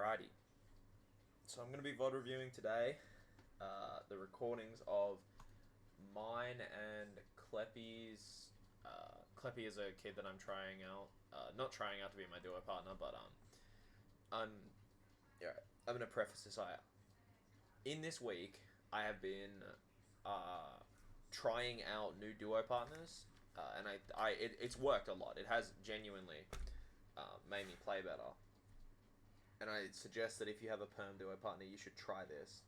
Alrighty. So I'm going to be VOD reviewing today the recordings of mine and Kleppy's. Kleppy is a kid that I'm trying out. Not trying out to be my duo partner, but I'm going to preface this. In this week, I have been trying out new duo partners, and it's worked a lot. It has genuinely made me play better. And I suggest that if you have a perm duo partner, you should try this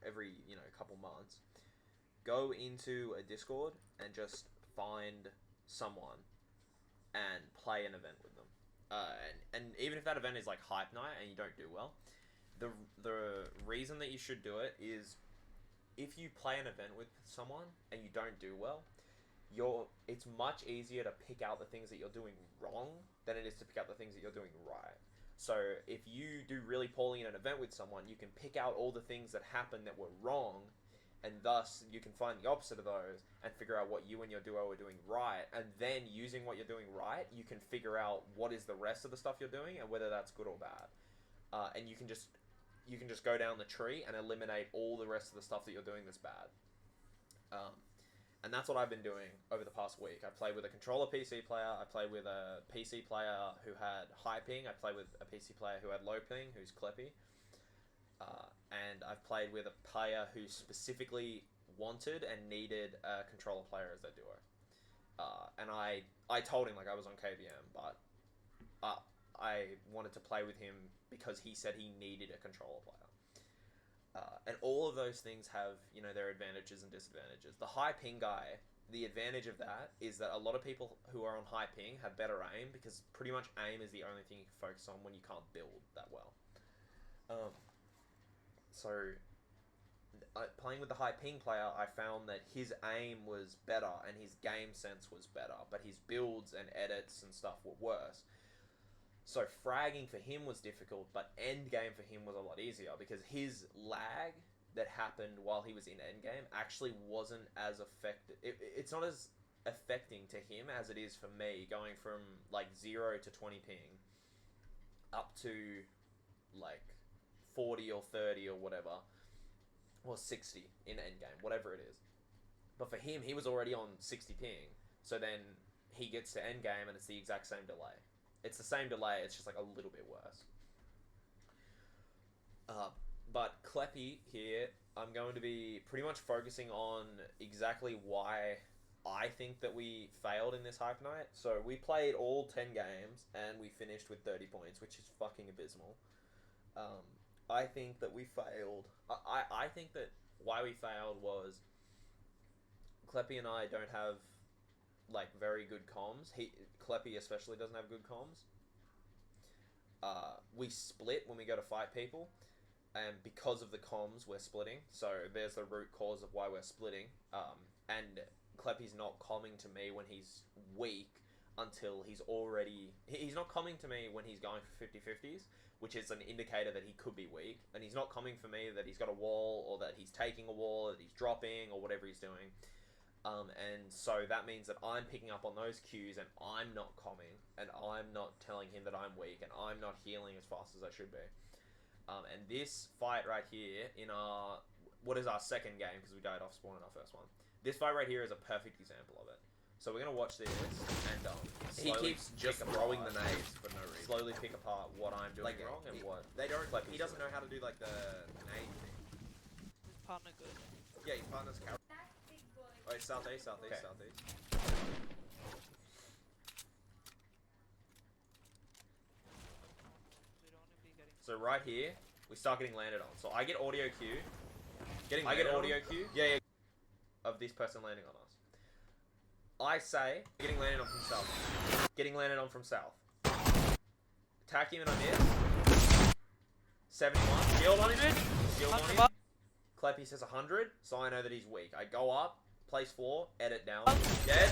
every couple months. Go into a Discord and just find someone and play an event with them. And even if that event is like hype night and you don't do well, the reason that you should do it is if you play an event with someone and you don't do well, it's much easier to pick out the things that you're doing wrong than it is to pick out the things that you're doing right. So if you do really poorly in an event with someone, you can pick out all the things that happened that were wrong, and thus you can find the opposite of those and figure out what you and your duo are doing right. And then using what you're doing right, you can figure out what is the rest of the stuff you're doing and whether that's good or bad. And you can just go down the tree and eliminate all the rest of the stuff that you're doing that's bad. And that's what I've been doing over the past week. I played with a controller PC player. I played with a PC player who had high ping. I played with a PC player who had low ping, who's Kleppy. And I've played with a player who specifically wanted and needed a controller player as their duo. And I told him like I was on KBM, but I wanted to play with him because he said he needed a controller player. And all of those things have, their advantages and disadvantages. The high ping guy, the advantage of that is that a lot of people who are on high ping have better aim because pretty much aim is the only thing you can focus on when you can't build that well. Playing with the high ping player, I found that his aim was better and his game sense was better, but his builds and edits and stuff were worse. So fragging for him was difficult, but endgame for him was a lot easier because his lag that happened while he was in endgame actually wasn't as affected. It's not as affecting to him as it is for me, going from like 0 to 20 ping up to like 40 or 30 or whatever, or 60 in endgame, whatever it is. But for him, he was already on 60 ping, so then he gets to endgame and it's the exact same delay. It's the same delay, it's just like a little bit worse. But Kleppy here, I'm going to be pretty much focusing on exactly why I think that we failed in this hype night. So we played all 10 games and we finished with 30 points, which is fucking abysmal. I think that we failed. I think that why we failed was Kleppy and I don't have like very good comms. Kleppy especially doesn't have good comms. We split when we go to fight people, and because of the comms we're splitting. So there's the root cause of why we're splitting. And Kleppy's not comming to me when he's weak until he's not coming to me when he's going for 50-50s, which is an indicator that he could be weak, and he's not coming for me that he's got a wall or that he's taking a wall or that he's dropping or whatever he's doing. And so that means that I'm picking up on those cues and I'm not comming and I'm not telling him that I'm weak and I'm not healing as fast as I should be. And this fight right here in what is our second game, because we died off spawn in our first one. This fight right here is a perfect example of it. So we're going to watch this and he keeps just throwing the nades for no reason. Slowly pick apart what I'm doing wrong and what he doesn't know how to do like the nade thing. His partner good. Yeah, his partner's carry. Oh, it's southeast. Okay. Southeast. We don't want to be getting. So right here, we start getting landed on. So I get audio cue. I get audio cue. Yeah. Of this person landing on us. I say, getting landed on from south. Getting landed on from south. Attack him and I miss. 71. Shield on him. Shield on him. Kleppy says 100, so I know that he's weak. I go up, place 4, edit down. Dead.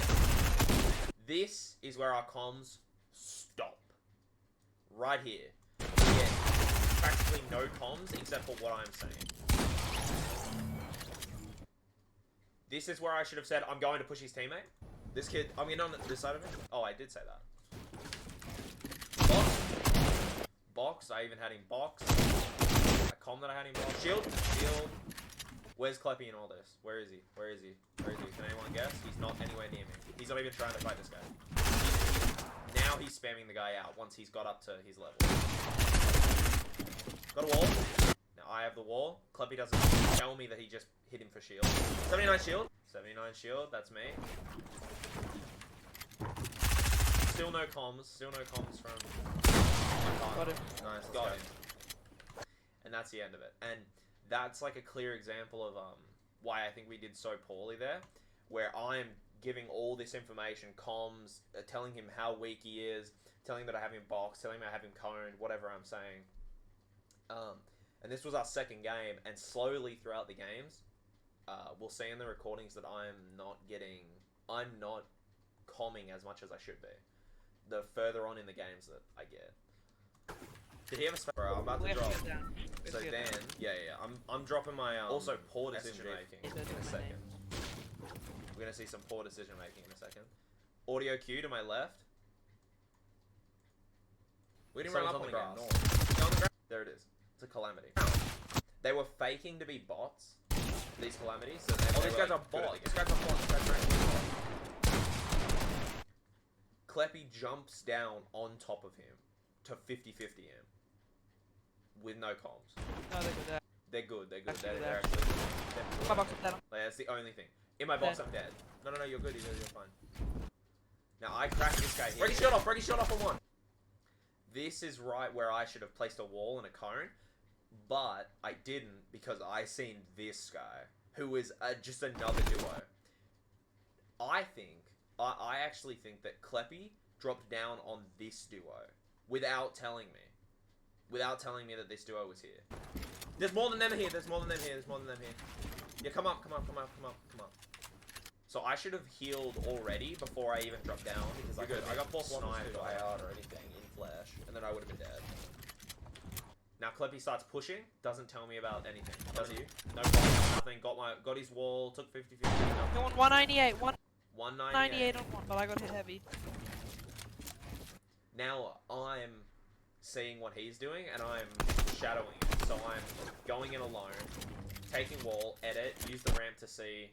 This is where our comms stop. Right here. We get practically no comms except for what I'm saying. This is where I should have said, I'm going to push his teammate. This kid, I'm getting on this side of it. Oh, I did say that. Box. box. I even had him box. I calm that I had him box. Shield. Where's Kleppy in all this? Where is he? Where is he? Where is he? Can anyone guess? He's not anywhere near me. He's not even trying to fight this guy. Now he's spamming the guy out once he's got up to his level. Got a wall. Now I have the wall. Kleppy doesn't tell me that he just hit him for shield. 79 shield. 79 shield. That's me. Still no comms. Still no comms from my partner. Got him. Nice. Got him. And that's the end of it. And that's like a clear example of why I think we did so poorly there, where I'm giving all this information, comms, telling him how weak he is, telling him that I have him boxed, telling him I have him coned, whatever I'm saying. And this was our second game, and slowly throughout the games, we'll see in the recordings that I'm not comming as much as I should be. The further on in the games that I get. Did he have a space? Bro, I'm about to drop. So then, yeah. I'm dropping my also poor decision making in a second. We're gonna see some poor decision making in a second. Audio cue to my left. We didn't run up on the grass. There it is. It's a calamity. They were faking to be bots. These calamities. So these guys are bots. These guys are bots. Kleppy jumps down on top of him to 50-50 him with no comms. No, they're good. They're good. They're actually good. My box is dead. Like, that's the only thing. In my box, I'm dead. No, you're good. You're fine. Now I cracked this guy here. Break his shield off. Break his shield off on one. This is right where I should have placed a wall and a cone, but I didn't because I seen this guy who is just another duo. I actually think that Kleppy dropped down on this duo without telling me. Without telling me that this duo was here. There's more than them here. Yeah, come up. So I should have healed already before I even dropped down because I got 4 sniped or IR or anything in flash, and then I would have been dead. Now Kleppy starts pushing, doesn't tell me about anything. Does he? No problem, nothing. Got his wall, took 50-50. Go on 198. 198 on one, but I got hit heavy. Now I'm seeing what he's doing and I'm shadowing it. So I'm going in alone, taking wall, edit, use the ramp to see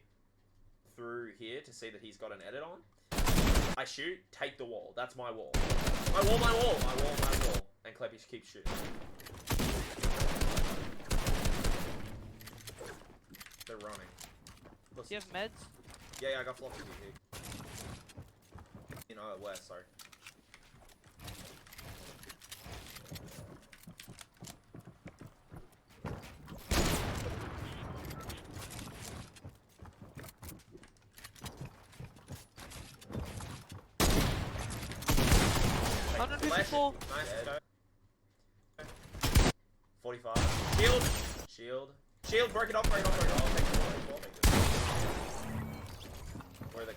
through here to see that he's got an edit on. I shoot, take the wall. That's my wall. My wall. And Kleppy keeps shooting. They're running. Do you have meds? Yeah, I got floppy here. You know, west, sorry. Nice. 45. Shield, break it off. I'll take the wall. Where are the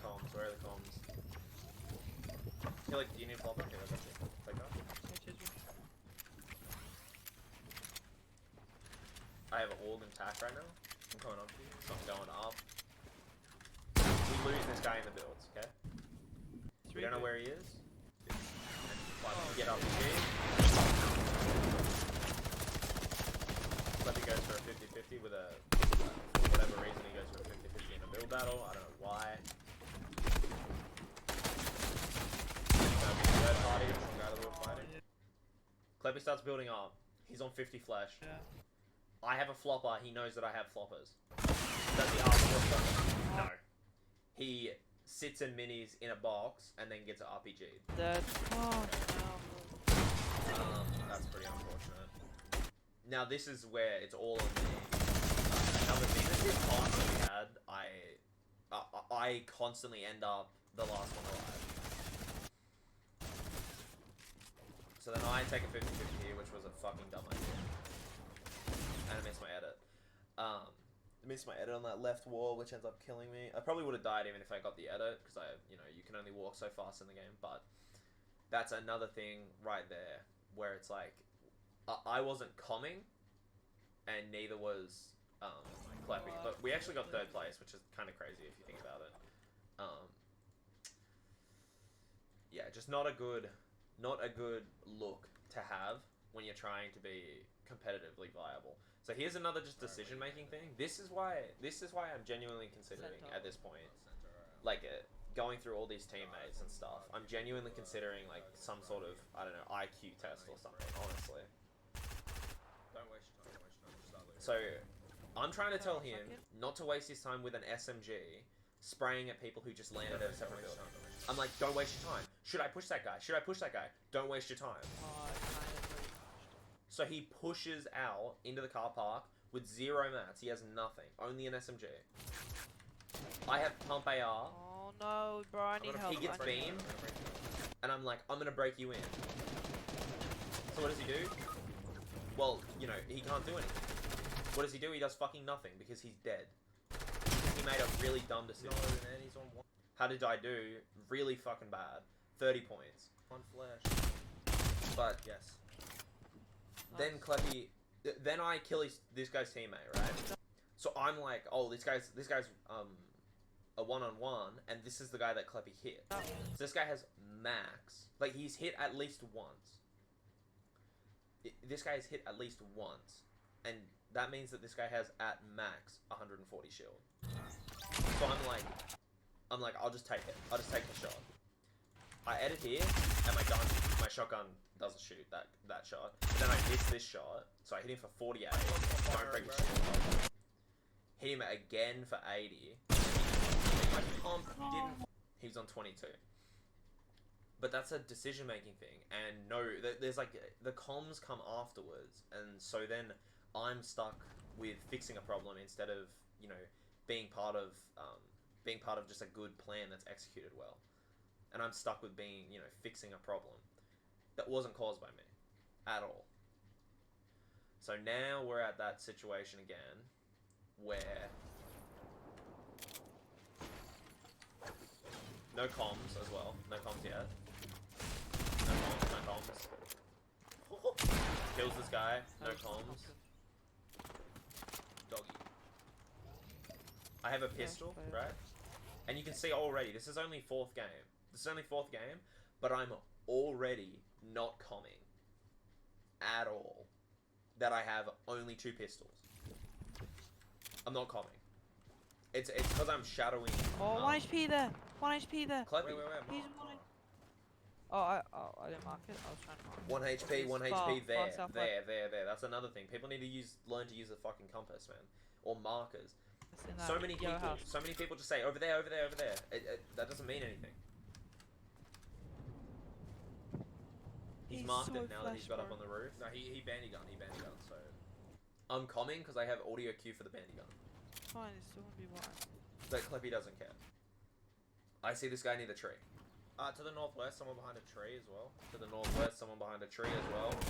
comms? Do you need flopper? Here, I got you. Take that. I have an org and tack right now. I'm coming up to you, so I'm going up. We lose this guy in the builds, okay? We don't know where he is. Get up the gate. Let me go for a 50-50 with a... for whatever reason he goes for a 50-50 in a build battle. I don't know why. Third party, some guy that we were fighting. Kleppy starts building up. He's on 50 flash. Yeah. I have a flopper. He knows that I have floppers. Does he ask for a flopper? No. He sits and minis in a box and then gets an RPG. That's pretty unfortunate. Now this is where it's all on me. Now the thing that this partner we had, I constantly end up the last one alive. So then I take a 50-50 here, which was a fucking dumb idea. And I missed my edit. I missed my edit on that left wall, which ends up killing me. I probably would have died even if I got the edit, because you can only walk so fast in the game, but that's another thing right there, where it's like, I wasn't comming, and neither was Kleppy, but we actually got 3rd place, which is kind of crazy if you think about it. Yeah, just not a good look to have when you're trying to be competitively viable. So here's another just decision making thing. This is why I'm genuinely considering at this point, like going through all these teammates and stuff. I'm genuinely considering like some sort of, I don't know, IQ test or something. Honestly. Don't waste your time. Just start looting. So I'm trying to tell him not to waste his time with an SMG spraying at people who just landed at a separate building. I'm like, don't waste your time. Should I push that guy? Should I push that guy? Don't waste your time. So he pushes out into the car park with 0 mats. He has nothing. Only an SMG. I have pump AR. Oh no, bro, I need help. He gets beamed. And I'm like, I'm gonna break you in. So what does he do? Well, you know, he can't do anything. What does he do? He does fucking nothing because he's dead. He made a really dumb decision. No, man, he's on one. How did I do? Really fucking bad. 30 points. One flash. But Yes. then Kleppy, then I kill this guy's teammate, right? So I'm like, oh, this guy's a one-on-one, and this is the guy that Kleppy hit. So this guy has max, like he's hit at least once. This guy has hit at least once, and that means that this guy has at max 140 shield. So I'm like, I'll just take it. I'll just take the shot. I edit here, and my shotgun doesn't shoot that shot. But then I miss this shot, so I hit him for 48. Don't break his shield. Hit him again for 80. My pump didn't. He was on 22. But that's a decision-making thing, and no, there's like the comms come afterwards, and so then I'm stuck with fixing a problem instead of, you know, being part of just a good plan that's executed well. And I'm stuck with being, you know, fixing a problem that wasn't caused by me at all. So now we're at that situation again where no comms as well. No comms yet. No comms. Kills this guy. No comms. Doggy. I have a pistol, right? And you can see already, this is only 4th game. But I'm already not comming at all that I have only 2 pistols. I'm not comming. It's because I'm shadowing. Oh, 1 HP there. 1 HP there. Kleppy. Wait. He's one. I didn't mark it. I was trying to mark it. 1 HP, 1 HP, there, south, there. That's another thing. People need to learn to use the fucking compass, man, or markers. So many people just say over there. That doesn't mean anything. He's marked so it now that he's got up on the roof. No, he bandy gun, so. I'm coming because I have audio cue for the bandy gun. Fine, it's still gonna be one. But Kleppy doesn't care. I see this guy near the tree. To the northwest, someone behind a tree as well. To the northwest, someone behind a tree as well. Oh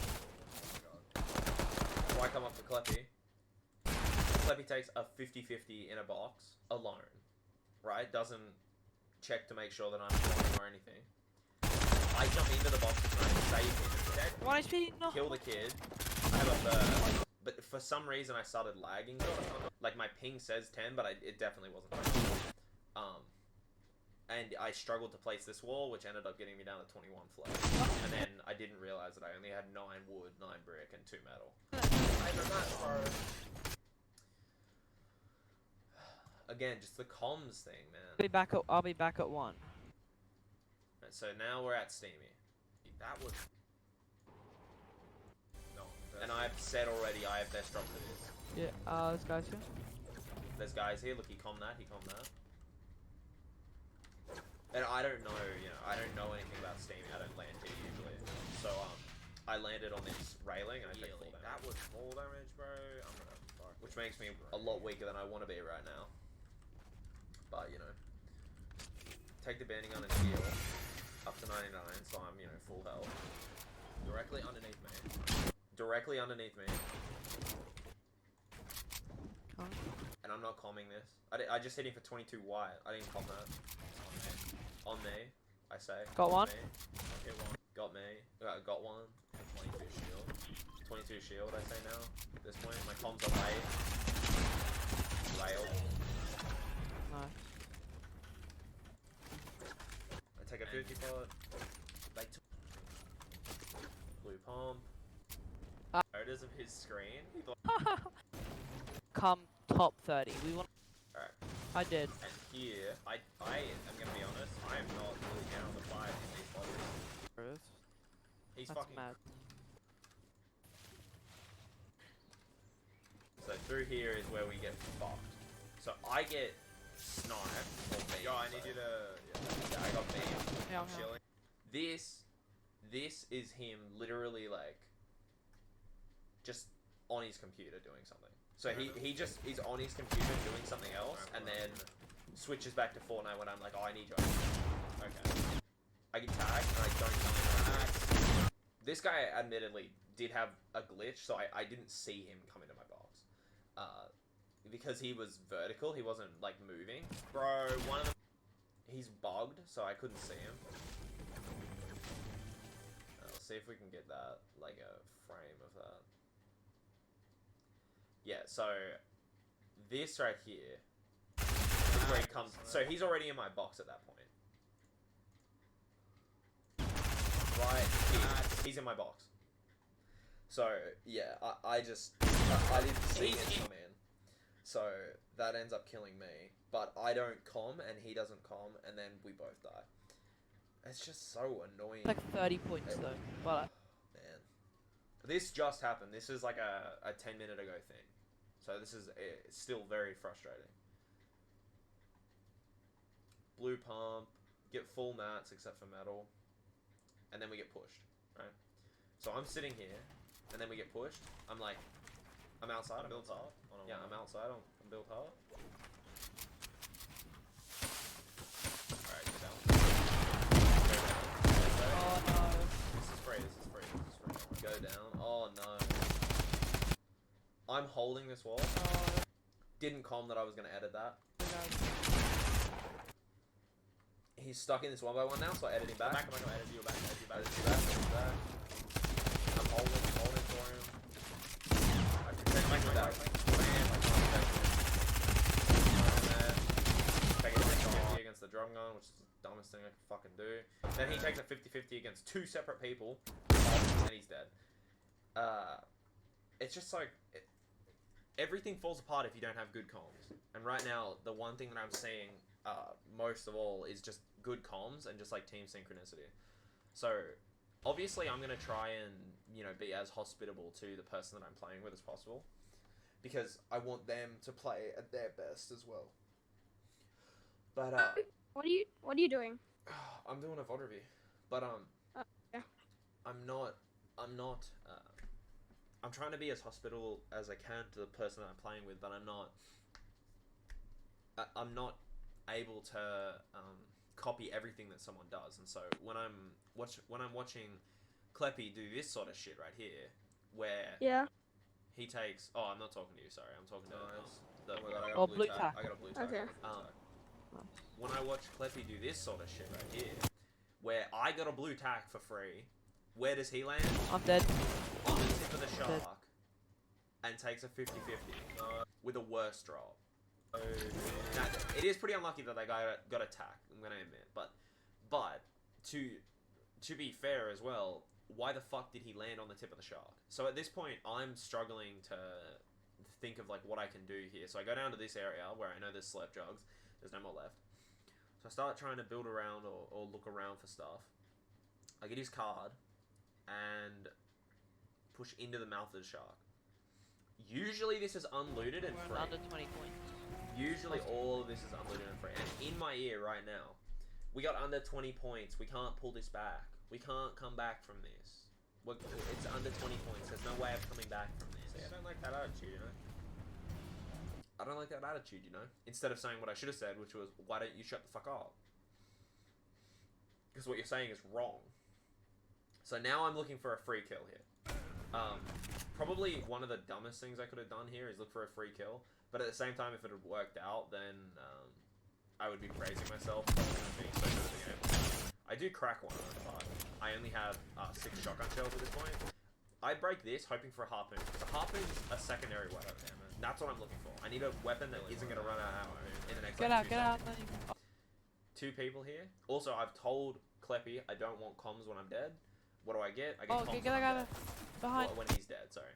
my god. So I come up to Kleppy. Kleppy takes a 50-50 in a box alone, right? Doesn't check to make sure that I'm flying or anything. I jump into the box to try and save him instead. 1 HP, no. Kill the kid. I have a burst, but for some reason I started lagging. Like my ping says 10, but it definitely wasn't 10. And I struggled to place this wall, which ended up getting me down to 21 flash. And then I didn't realize that I only had 9 wood, 9 brick, and 2 metal. Again, just the comms thing, man. I'll be back at 1. Right, so now we're at Steamy. That was. No. And I've said already I have best drop for this. Yeah, this guy's here. There's guys here. Look, he commed that. And I don't know, I don't know anything about Steamy. I don't land here usually. So, I landed on this railing and I took full damage. That was full damage, bro. I'm gonna fuck. Which makes me a lot weaker than I want to be right now. But, take the banding gun and heal up to 99, so I'm, full health. Directly underneath me. Come. And I'm not comming this. I just hit him for 22 white. I didn't comm that. On me, I say. Got one. Got me. Got one. 22 shield. 22 shield, I say now. At this point, my comms are late. Rail. Nice. I take a 50 pot. Blue pump. photos of his screen. He thought, Come top 30. We want. alright. I did. And here, I am gonna be honest, I am not really down on the fight in these bodies. He's That's fucking. mad. So through here is where we get fucked. So I get sniped or beamed. Yo, I need you to. Yeah, I got beamed. Yeah, I'm chilling. This is him literally like just on his computer doing something. So he just is on his computer doing something else and then switches back to Fortnite when I'm like, oh, I need you. Okay. I get tagged and I don't tell him. This guy admittedly did have a glitch, so I didn't see him come into my box. Because he was vertical, he wasn't like moving. Bro, one of them, he's bugged, so I couldn't see him. Let's see if we can get that, like a frame of that. Yeah, so this right here is where he comes. So he's already in my box at that point. Right here, he's in my box. So yeah, I didn't see him come in. So that ends up killing me. But I don't comm and he doesn't comm and then we both die. It's just so annoying. Like 30 points though. But man, this just happened. This is like a 10-minute ago thing. So this is it's still very frustrating. Blue pump, get full mats except for metal, and then we get pushed, right? So I'm sitting here, and then we get pushed. I'm like, I'm outside. I'm built hard. Yeah, I'm outside. I'm built hard. Alright, go down. Go down. oh no. This is free. This is free. This is free. Go down. Oh no. I'm holding this wall. Oh, Didn't comm that I was gonna edit that. guys. He's stuck in this 1x1 now, so I edit him back. I'm gonna edit you back. Edit you back. Edit him back. Edit him back. I'm holding for him. I protect my back. Take a 50-50 against the drum gun, which is the dumbest thing I can fucking do. Then he takes a 50-50 against two separate people, and he's dead. It's just like everything falls apart if you don't have good comms. And right now, the one thing that I'm seeing most of all is just good comms and just like team synchronicity. So obviously, I'm gonna try and be as hospitable to the person that I'm playing with as possible, because I want them to play at their best as well. But What are you doing? I'm doing a VOD review, but yeah. I'm trying to be as hospitable as I can to the person that I'm playing with, but I'm not able to copy everything that someone does. And so when I'm watching Kleppy do this sort of shit right here, where he takes I'm not talking to you, sorry, I'm talking to the Oh my god, I got Oh, a blue blue tack. tack. I got a blue tack. Okay. when I watch Kleppy do this sort of shit right here, where I got a blue tack for free, where does he land? I'm dead. On the tip of the Dead. shark, and takes a 50-50 with a worse drop. Now, it is pretty unlucky that that guy got attacked, I'm gonna admit, but to be fair as well, why the fuck did he land on the tip of the shark? So at this point, I'm struggling to think of like what I can do here. So I go down to this area where I know there's slurp jugs. There's no more left. So I start trying to build around or look around for stuff. I get his card and push into the mouth of the shark. Usually this is unlooted and We're free. under 20 points. Usually all of this is unlooted and free. And in my ear right now, we got under 20 points. We can't pull this back. We can't come back from this. It's under 20 points. There's no way of coming back from this. See, I don't like that attitude, I don't like that attitude, Instead of saying what I should have said, which was, why don't you shut the fuck up? Because what you're saying is wrong. So now I'm looking for a free kill here. Probably one of the dumbest things I could have done here is look for a free kill. But at the same time, if it had worked out, then I would be praising myself for being so good at the game. I do crack one, but I only have 6 shotgun shells at this point. I break this hoping for a harpoon. The harpoon's a secondary weapon. That's what I'm looking for. I need a weapon that isn't going to run out of ammo in the next Get like, out, get out. 2 people here. Also, I've told Kleppy I don't want comms when I'm dead. What do I get? I get Oh, comms get when that I'm guy dead. behind. When he's dead, sorry.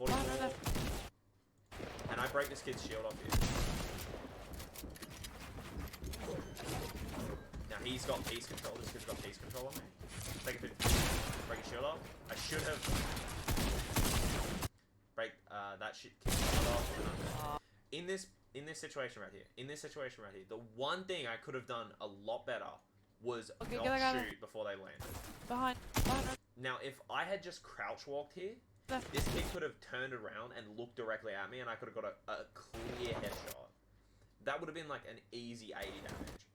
44. And I break this kid's shield off here. Now he's got piece control. This kid's got piece control on me. Take a 50. Break his shield off. I should have break that shit off. In this situation right here. The one thing I could have done a lot better was not shoot before they landed. Behind. Now, if I had just crouch walked here, this kid could have turned around and looked directly at me, and I could have got a clear headshot. That would have been like an easy 80 damage.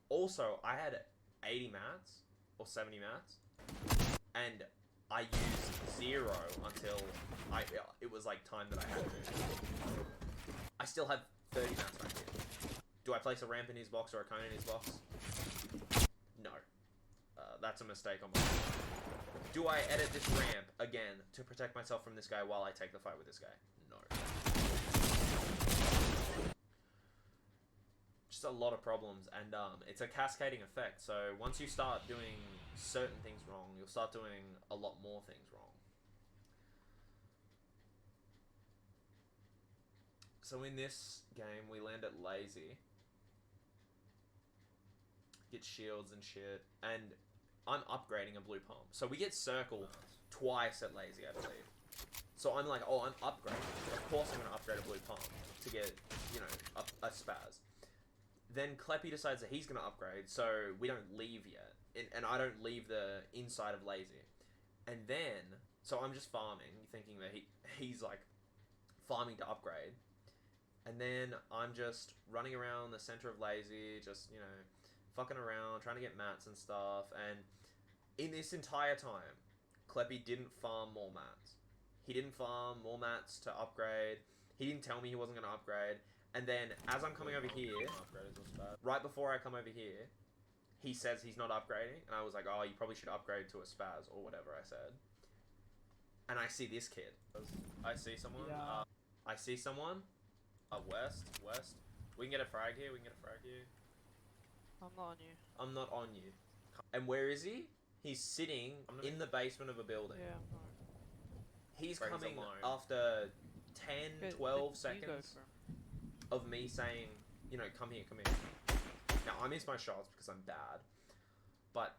Also, I had 80 mats, or 70 mats, and I used 0 until it was like time that I had to. I still have 30 mats right here. Do I place a ramp in his box or a cone in his box? No. That's a mistake on my part. Do I edit this ramp again to protect myself from this guy while I take the fight with this guy? No. Just a lot of problems, and it's a cascading effect. So once you start doing certain things wrong, you'll start doing a lot more things wrong. So in this game, we land at lazy, get shields and shit, and I'm upgrading a blue pump. So we get circle twice at lazy, I believe. So I'm like, oh, I'm upgrading. Of course I'm going to upgrade a blue pump to get, you know, a spaz. Then Kleppy decides that he's going to upgrade, so we don't leave yet. And I don't leave the inside of lazy. And then, so I'm just farming, thinking that he's like farming to upgrade. And then I'm just running around the center of lazy, just, you know, fucking around, trying to get mats and stuff. And in this entire time, Kleppy didn't farm more mats. He didn't farm more mats to upgrade. He didn't tell me he wasn't going to upgrade. And then, as I'm coming over here, right before I come over here, he says he's not upgrading. And I was like, oh, you probably should upgrade to a spaz, or whatever I said. And I see this kid. I see someone. Yeah. I see someone. West. We can get a frag here. I'm not on you. I'm not on you. And where is he? He's sitting in the basement of a building. Yeah, I'm not. He's Frank's coming alone. after 10, Good, 12 but you go seconds for him. of me saying, you know, come here. Now, I miss my shots because I'm bad. But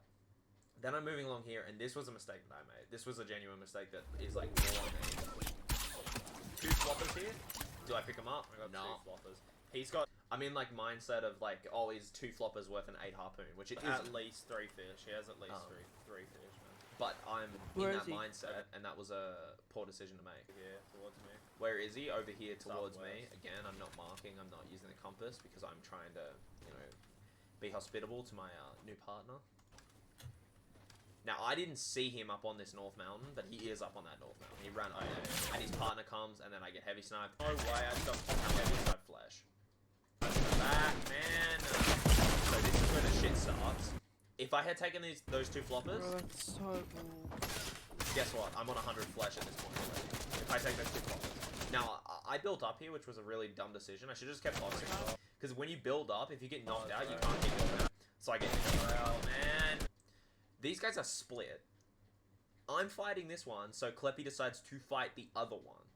then I'm moving along here, and this was a mistake that I made. This was a genuine mistake that is, like, more on me. 2 floppers here. Do I pick him up? I got 2 floppers. He's got... I'm in, like, mindset of, like, oh, is 2 floppers worth an 8 harpoon, which it is At least 3 fish. He has at least three fish, man. But I'm Where in is that he? mindset, and that was a poor decision to make. Here, towards me. Where is he? Over here towards me. Southwest. Again, I'm not marking. I'm not using the compass because I'm trying to, you know, be hospitable to my new partner. Now, I didn't see him up on this north mountain, but he is up on that north mountain. He ran over there, and his partner comes, and then I get heavy sniped. No way, I just got Heavy snipe flash. Back, man. So this is where the shit starts. If I had taken those 2 floppers, Bro, that's so cool. guess what? I'm on 100 flesh at this point already. If I take those 2 floppers. Now, I built up here, which was a really dumb decision. I should have just kept boxing. Because when you build up, if you get knocked out, you can't keep building up. So I get oh man. These guys are split. I'm fighting this one, so Kleppy decides to fight the other one.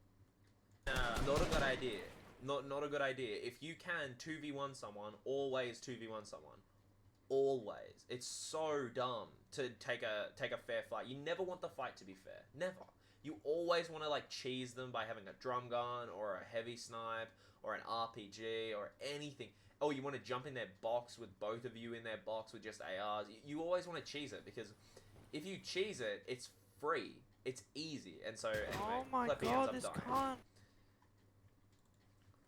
Not a good idea. Not a good idea. If you can 2v1 someone, always 2v1 someone. Always. It's so dumb to take a fair fight. You never want the fight to be fair. Never. You always want to like cheese them by having a drum gun or a heavy snipe or an RPG or anything. Oh, you want to jump in their box with both of you in their box with just ARs. You always want to cheese it because if you cheese it, it's free. It's easy. And so anyway, Oh my Kleppy god, ends this up dying. can't.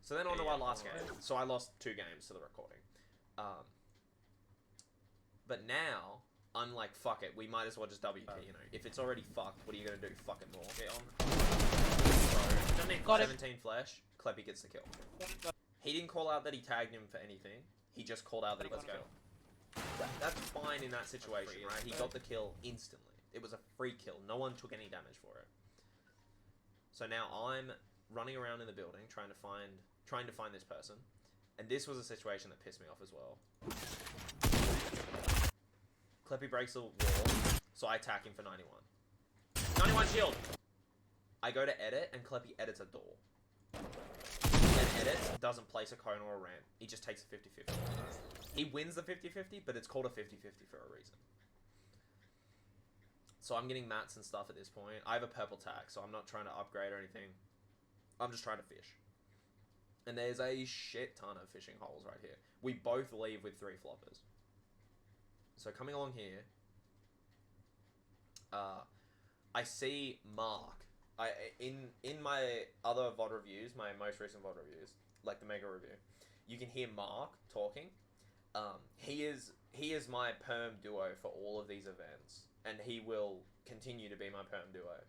So then on to our last game. So I lost 2 games to the recording. But now, I'm like, fuck it. We might as well just WP, you know. If it's already fucked, what are you going to do? Fuck it more. Get on. So, Got it. 17 flash, Kleppy gets the kill. He didn't call out that he tagged him for anything. He just called out that he got the kill. That's fine in that situation, right? He got the kill instantly. It was a free kill. No one took any damage for it. So now I'm running around in the building trying to find this person. And this was a situation that pissed me off as well. Kleppy breaks the wall, so I attack him for 91. 91 shield! I go to edit, and Kleppy edits a door. And edits doesn't place a cone or a ramp. He just takes a 50-50. He wins the 50-50, but it's called a 50-50 for a reason. So I'm getting mats and stuff at this point. I have a purple tag, so I'm not trying to upgrade or anything. I'm just trying to fish. And there's a shit ton of fishing holes right here. We both leave with 3 floppers. So coming along here, I see Mark. In my other VOD reviews, my most recent VOD reviews, like the mega review, you can hear Mark talking. He is my perm duo for all of these events, and he will continue to be my perm duo.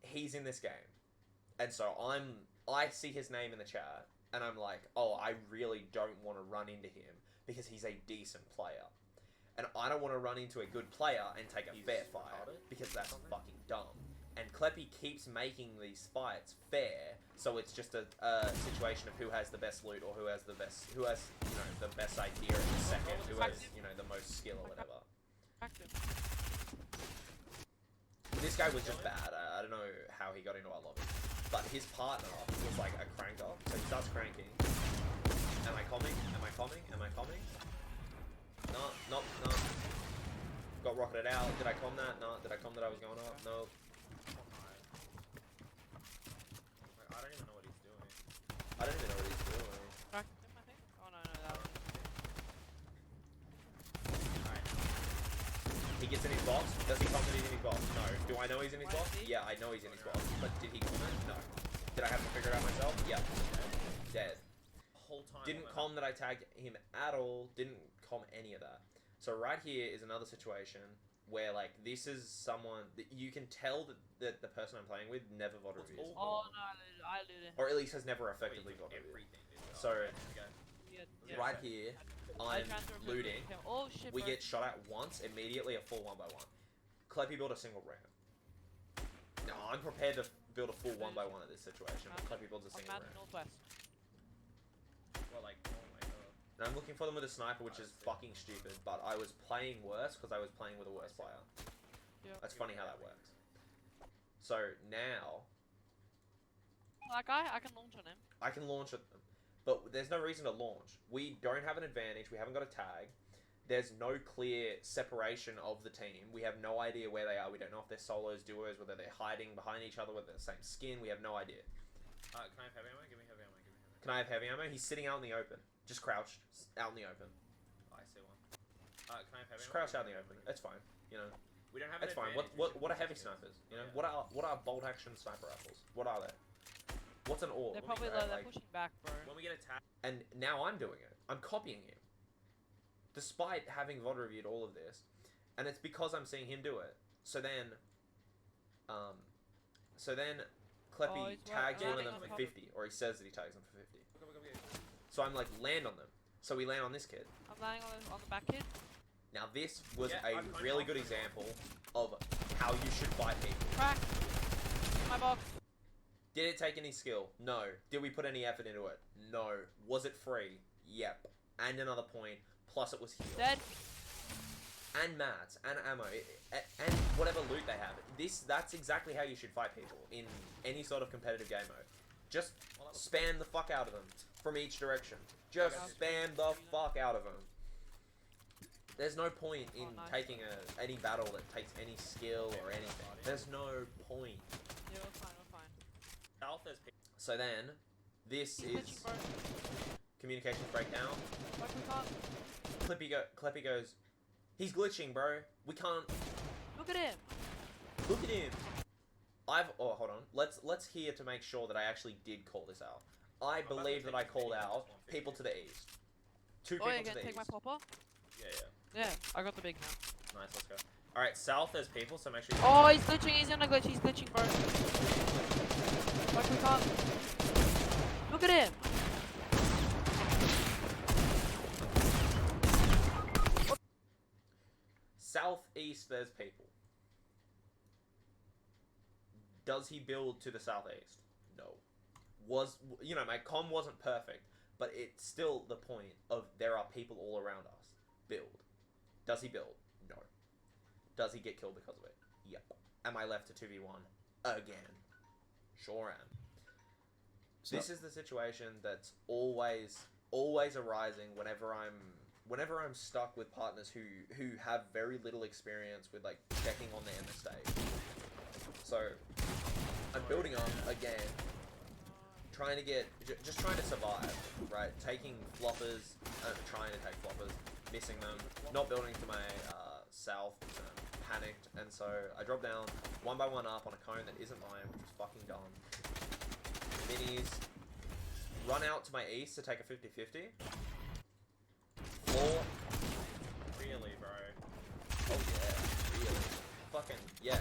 He's in this game, and so I see his name in the chat, and I'm like, oh, I really don't want to run into him because he's a decent player. And I don't want to run into a good player and take a fair fight, because that's fucking dumb. And Kleppy keeps making these fights fair, so it's just a situation of who has the best loot, or who has the best idea in the second, who has, the most skill or whatever. This guy was just bad. I don't know how he got into our lobby. But his partner was like a cranker, so he starts cranking. Am I coming? Am I coming? Am I coming? No. Got rocketed out. Did I com that? No. Did I com that I was going up? No. Like, I don't even know what he's doing. I don't even know what he's doing. Cracked him, I think. Oh no, that one. Alright. He gets in his box. Does he com that he's in his box? No. Do I know he's in his Wait, box? see? Yeah, I know he's in his box. But did he com it? No. Did I have to figure it out myself? Yeah. Dead. Whole time. Didn't com that I tagged him at all. Didn't com any of that. So right here is another situation where, like, this is someone that you can tell that the person I'm playing with never VOD reviews. Oh no, I looted. Or at least has never effectively VOD reviewed. Everything. So, Yeah, right here, I I'm transferred to looting. him. Oh shit, We bro. get shot at once, immediately a full 1x1. Kleppy built a single ramp. No, I'm prepared to build a full 1x1 at this situation, but Kleppy builds a I'm single at ramp. the northwest. Well, like, oh my god. And I'm looking for them with a sniper, which is fucking stupid, but I was playing worse because I was playing with a worse player. Yeah. That's funny how that works. So now, That guy, I can launch on him. I can launch at them, but there's no reason to launch. We don't have an advantage, we haven't got a tag, there's no clear separation of the team, we have no idea where they are, we don't know if they're solos, duos, whether they're hiding behind each other, whether they're the same skin, we have no idea. Can I have heavy ammo? Give me heavy ammo. Can I have heavy ammo? He's sitting out in the open, just crouched, out in the open. Oh, I see one. Can I have heavy Just ammo? crouched out in the open, it's fine, you know. We don't have It's an fine. advantage, What are we heavy should- snipers? You know, Yeah. what are bolt action sniper rifles? What are they? What's an AUG? They're probably right? they're Like, pushing back, bro. When we get attacked, and now I'm doing it. I'm copying him, despite having VOD reviewed all of this, and it's because I'm seeing him do it. So then, Kleppy Oh, he's tags right. one of Yeah, them for cover. 50, or he says that he tags them for 50. go. So I'm like, land on them. So we land on this kid. I'm landing on the back kid. Now this was Yeah, a I'm going really off. good example of how you should fight people. Crack. My box. Did it take any skill? No. Did we put any effort into it? No. Was it free? Yep. And another point. Plus it was healed. Dead. And mats. And ammo. And whatever loot they have. That's exactly how you should fight people in any sort of competitive game mode. Just spam the fuck out of them from each direction. Just spam the fuck out of them. There's no point in nice. taking any battle that takes any skill or anything. There's no point. Yeah, we're fine. South there's people. So then, this He's is glitching, bro. communications breakdown. Like we can't. Kleppy goes, he's glitching, bro. We can't. Look at him. Look at him. Oh, hold on. Let's hear to make sure that I actually did call this out. I about to believe that take I this called video, out this 150. people to the east. Two Oh, people you to gonna the take my east. popper? Yeah. Yeah, I got the big now. Nice, let's go. Alright, south there's people, so make sure you Oh, he's glitching. He's gonna glitch. He's glitching, bro. Like we can't. Look at him. Southeast, there's people. Does he build to the southeast? No. My comm wasn't perfect, but it's still the point of there are people all around us. Build. Does he build? No. Does he get killed because of it? Yep. am I left to 2v1 again? Sure am. This is the situation that's always arising whenever I'm stuck with partners who have very little experience with like checking on their mistakes. So I'm building up again, trying to survive, right? Taking floppers, trying to take floppers, missing them, not building to my south, panicked, and so I drop down one by one up on a cone that isn't mine, which is fucking dumb. Minis, run out to my east to take a 50-50. Floor. Really, bro? Oh yeah, really. Fucking, yeah.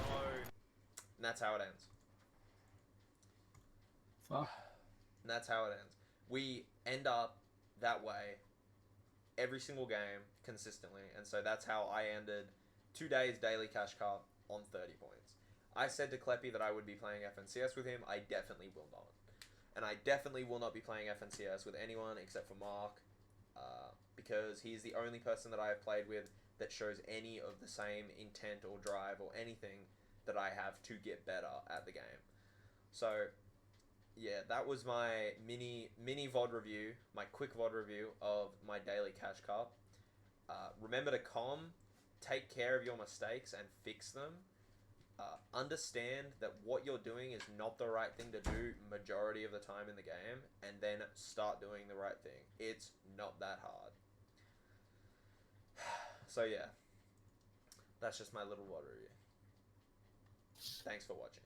No. And that's how it ends. Fuck. And that's how it ends. We end up that way every single game consistently, and so that's how I ended 2 days daily cash cup on 30 points. I said to Kleppy that I would be playing FNCS with him. I definitely will not. And I definitely will not be playing FNCS with anyone except for Mark, because he's the only person that I have played with that shows any of the same intent or drive or anything that I have to get better at the game. So, yeah, that was my mini VOD review, my quick VOD review of my daily cash cup. Remember to take care of your mistakes and fix them. Understand that what you're doing is not the right thing to do majority of the time in the game, and then start doing the right thing. It's not that hard. So yeah, that's just my little VOD review. Thanks for watching.